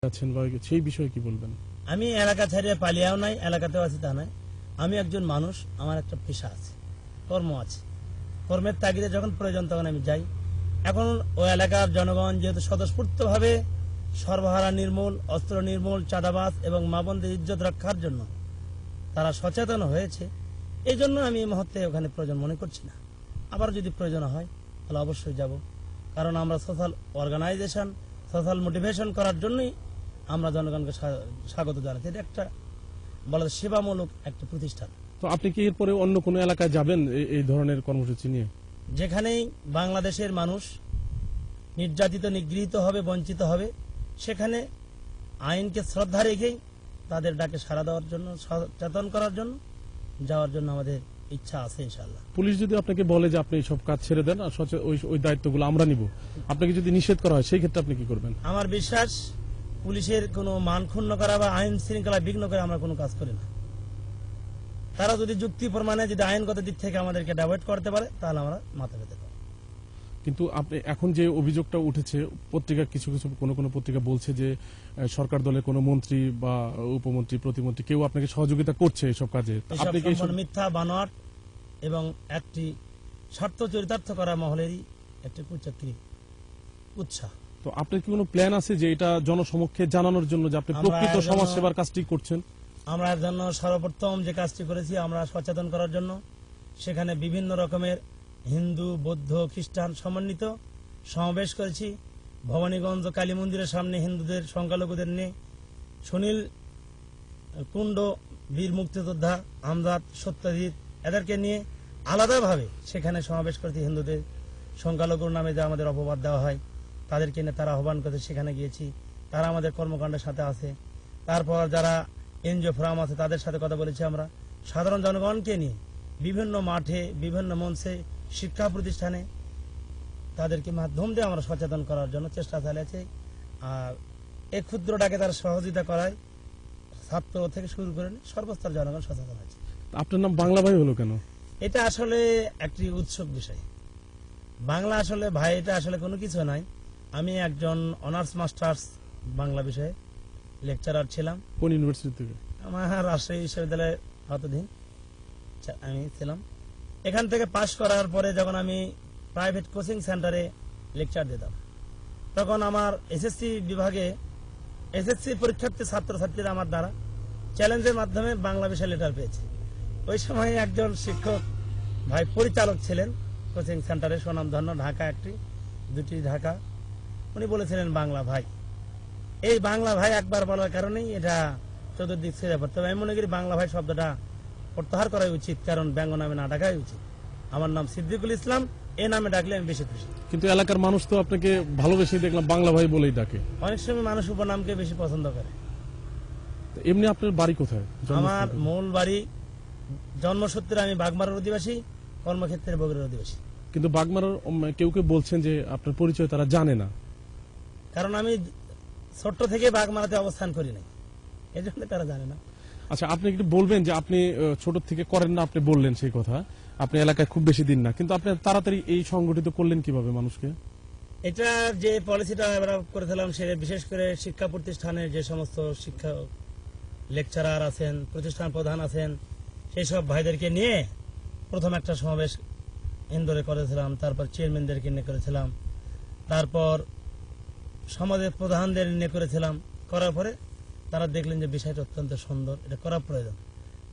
আছেন বা সেই বিষয়ে কি বলবেন? আমি এলাকা ছাড়িয়ে পালিয়েও নাই, এলাকাতেও আছি তা নাই। আমি একজন মানুষ, আমার একটা পেশা আছে, কর্ম আছে। কর্মের তাগিদে যখন প্রয়োজন তখন আমি যাই। এখন ওই এলাকার জনগণ যেহেতু স্বতঃস্ফূর্তভাবে সর্বহারা নির্মূল, অস্ত্র নির্মূল, চাঁদাবাজ এবং মা বোনদের ইজ্জত রক্ষার জন্য তারা সচেতন হয়েছে, এই জন্য আমি এই মুহূর্তে ওখানে প্রয়োজন মনে করছি না। আবার যদি প্রয়োজন হয় তাহলে অবশ্যই যাব, কারণ আমরা সোশ্যাল অর্গানাইজেশন, সোশ্যাল মোটিভেশন করার জন্যই আমরা জনগণকে স্বাগত জানাচ্ছি। এটা একটা বলা যায় সেবামূলক একটা প্রতিষ্ঠান। তো আপনি কি এরপরে অন্য কোনো এলাকায় যাবেন এই ধরনের কর্মসূচি নিয়ে? যেখানেই বাংলাদেশের মানুষ নির্যাতিত, নিগৃহীত হবে, বঞ্চিত হবে, সেখানে আইনকে শ্রদ্ধা রেখেই তাদের ডাকে সাড়া দেওয়ার জন্য, সচেতন করার জন্য যাওয়ার জন্য আমাদের ইচ্ছা আছে ইনশাআল্লাহ। পুলিশ যদি আপনাকে বলে যে আপনি সব কাজ ছেড়ে দেন আর ওই দায়িত্বগুলো আমরা নিব, আপনাকে যদি নিষেধ করা হয় সেই ক্ষেত্রে আপনি কি করবেন? আমার বিশ্বাস পুলিশের কোনো মান ক্ষুণ্ণ করা বা আইন শৃঙ্খলা বিঘ্ন করে আমরা কোনো কাজ করি না। তারা যদি যুক্তি প্রমাণে, যদি আইনগত দিক থেকে আমাদেরকে ডাইভার্ট করতে পারে, তাহলে আমরা মাথা পেতে পারি। কিন্তু আপনি এখন যে অভিযোগটা উঠেছে, পত্রিকা কিছু কোনো পত্রিকা বলছে যে সরকার দলের কোনো মন্ত্রী বা উপমন্ত্রী, প্রতিমন্ত্রী কেউ আপনাকে সহযোগিতা করছে এসব কাজে। আপনি কি মিথ্যা, বানোয়াট এবং একটি স্বার্থ চরিতার্থ করা মহলেরই একটি কুচক্রী উৎসাহ। তো আপনার কি কোনো প্ল্যান আছে যে এটা জনসমক্ষে জানানোর জন্য যে আপনি প্রকৃত সমাজ সেবার কাজটি করছেন? আমরা এর জন্য সর্বপ্রথম যে কাজটি করেছি, আমরা সচেতন করার জন্য সেখানে বিভিন্ন রকমের হিন্দু, বৌদ্ধ, খ্রিস্টান সমন্বিত সমাবেশ করেছি। ভবানীগঞ্জ কালী মন্দিরের সামনে হিন্দুদের, সংখ্যালঘুদের নিয়ে, সুনীল কুণ্ড, বীর মুক্তিযোদ্ধা আমজাদ, সত্যজিৎ, এদেরকে নিয়ে আলাদাভাবে সেখানে সমাবেশ করেছি। হিন্দুদের, সংখ্যালঘুর নামে যা আমাদের অপবাদ দেওয়া হয় তাদেরকে নিয়ে তারা আহ্বান করতে সেখানে গিয়েছি। তারা আমাদের কর্মকাণ্ডের সাথে আছে। তারপর যারা এনজিও ফোরাম আছে তাদের সাথে কথা বলেছি। আমরা সাধারণ জনগণকে নিয়ে বিভিন্ন মাঠে, বিভিন্ন মঞ্চে, শিক্ষা প্রতিষ্ঠানে তাদেরকে মাধ্যম দিয়ে আমরা সচেতন করার জন্য চেষ্টা চালিয়েছি। আর এই ক্ষুদ্রটাকে তারা সহযোগিতা করায় ছাত্র থেকে শুরু করে সর্বস্তর জনগণ সচেতন হয়েছে। আপনার নাম বাংলা ভাই হলো কেন? এটা আসলে একটি উৎসব বিষয়। বাংলা আসলে ভাই, এটা আসলে কোনো কিছু নাই। আমি একজন অনার্স মাস্টার্স বাংলা বিষয়ে লেকচারার ছিলাম। কোন ইউনিভার্সিটি থেকে? আমার রাজশাহী বিশ্ববিদ্যালয়ে অতদিন আমি ছিলাম। এখান থেকে পাশ করার পরে যখন আমি প্রাইভেট কোচিং সেন্টারে লেকচার দিতাম, তখন আমার এসএসসি বিভাগে এসএসসি পরীক্ষার্থী ছাত্রছাত্রীরা আমার দ্বারা চ্যালেঞ্জের মাধ্যমে বাংলা বিষয়ে লেটার পেয়েছে। ওই সময় একজন শিক্ষক ভাই পরিচালক ছিলেন কোচিং সেন্টারে, সুনামধন্য, ঢাকা একটি, দুটি ঢাকা। উনি বলেছিলেন বাংলা ভাই। এই বাংলা ভাই একবার বলার কারণেই এটা চতুর্দিক ছেড়ে পড়তে হবে। আমি মনে করি বাংলা ভাই শব্দটা প্রত্যাহার করাই উচিত, কারণ ব্যঙ্গ নামে না ডাকাই উচিত। আমার নাম সিদ্দিকুল ইসলাম, এই নামে ডাকলে আমি বেশি খুশি। কিন্তু এলাকার মানুষ তো আপনাকে ভালোবেসে দেখলাম বাংলা ভাই বলেই ডাকে। অনেক সময় মানুষ উপনামকে বেশি পছন্দ করে। এমনি আপনার বাড়ি কোথায়? আমার মূল বাড়ি, জন্মসূত্রে আমি বাগমারার অধিবাসী, কর্মক্ষেত্রে বগুড়ার অধিবাসী। কিন্তু বাগমারার কেউ কেউ বলছেন যে আপনার পরিচয় তারা জানে না, কারণ আমি ছোট্ট থেকে বাগমারাতে অবস্থান করি নাই, এই জন্য তারা জানে না। আচ্ছা, আপনি একটু বলবেন যে আপনি ছোট থেকে করেন না, আপনি বললেন সেই কথা, আপনি এলাকায় খুব বেশি দিন না, কিন্তু আপনি তাড়াতাড়ি এই সংগঠিত করলেন কিভাবে মানুষকে? এটা যে পলিসিটা আমরা করেছিলাম, সে বিশেষ করে শিক্ষা প্রতিষ্ঠানে যে সমস্ত শিক্ষা লেকচারার আছেন, প্রতিষ্ঠান প্রধান আছেন, সেই সব ভাইদেরকে নিয়ে প্রথম একটা সমাবেশ ইন্দোরে করেছিলাম। তারপর চেয়ারম্যানদেরকে নিয়ে করেছিলাম, তারপর সমাজের প্রধানদের নিয়ে করেছিলাম। করার পরে তারা দেখলেন যে বিষয়টা অত্যন্ত সুন্দর, এটা করা প্রয়োজন।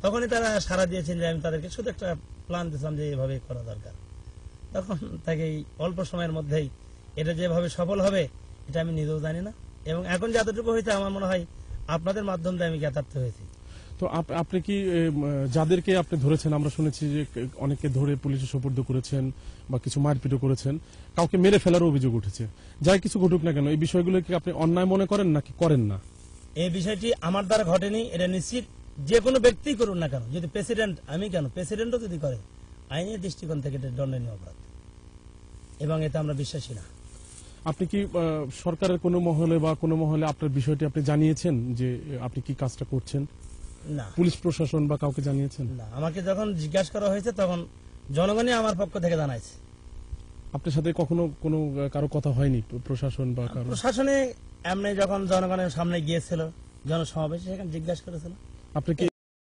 তখনই তারা সাড়া দিয়েছেন যে আমি তাদেরকে শুধু একটা প্ল্যান দিয়েছিলাম যে এইভাবে করা দরকার। তখন তাকে এই অল্প সময়ের মধ্যেই এটা যেভাবে সফল হবে এটা আমি নিজেও জানি না, এবং এখন যতটুকু হয়েছে আমার মনে হয় আপনাদের মাধ্যম দিয়ে আমি জ্ঞাতার্থ হয়েছি। তো আপনি কি যাদেরকে আপনি ধরেছেন, আমরা শুনেছি যে অনেকে ধরে পুলিশে সোপর্দ করেছেন বা কিছু মারপিটও করেছেন, কাউকে মেরে ফেলার অভিযোগ উঠেছে, যাই কিছু ঘটুক না কেন, এই বিষয়গুলো কি আপনি অন্যায় মনে করেন নাকি করেন না? এই বিষয়টি আমার দ্বারা ঘটেনি, এটা নিশ্চিত যে কোনো ব্যক্তি করুন না কেন, যদি প্রেসিডেন্ট, আমি কেন, প্রেসিডেন্টও যদি করে, আইনের দৃষ্টিকোণ থেকে এটা দণ্ডনীয় অপরাধ, এবং এটা আমরা বিশ্বাসী না। আপনি কি সরকারের কোনো মহলে বা কোনো মহলে আপনার বিষয়টি আপনি জানিয়েছেন যে আপনি কি কাজটা করছেন? না। পুলিশ প্রশাসন বা কাউকে জানিয়েছেন? না, আমাকে যখন জিজ্ঞাসা করা হয়েছে তখন জনগণই আমার পক্ষ থেকে জানাইছে। আপনার সাথে কখনো কোনো কারো কথা হয়নি প্রশাসন বা কারো? প্রশাসনে এমনি যখন জনগণের সামনে গিয়েছিল জনসমাবেশে সেখানে জিজ্ঞাসা করেছিল। আপনি কি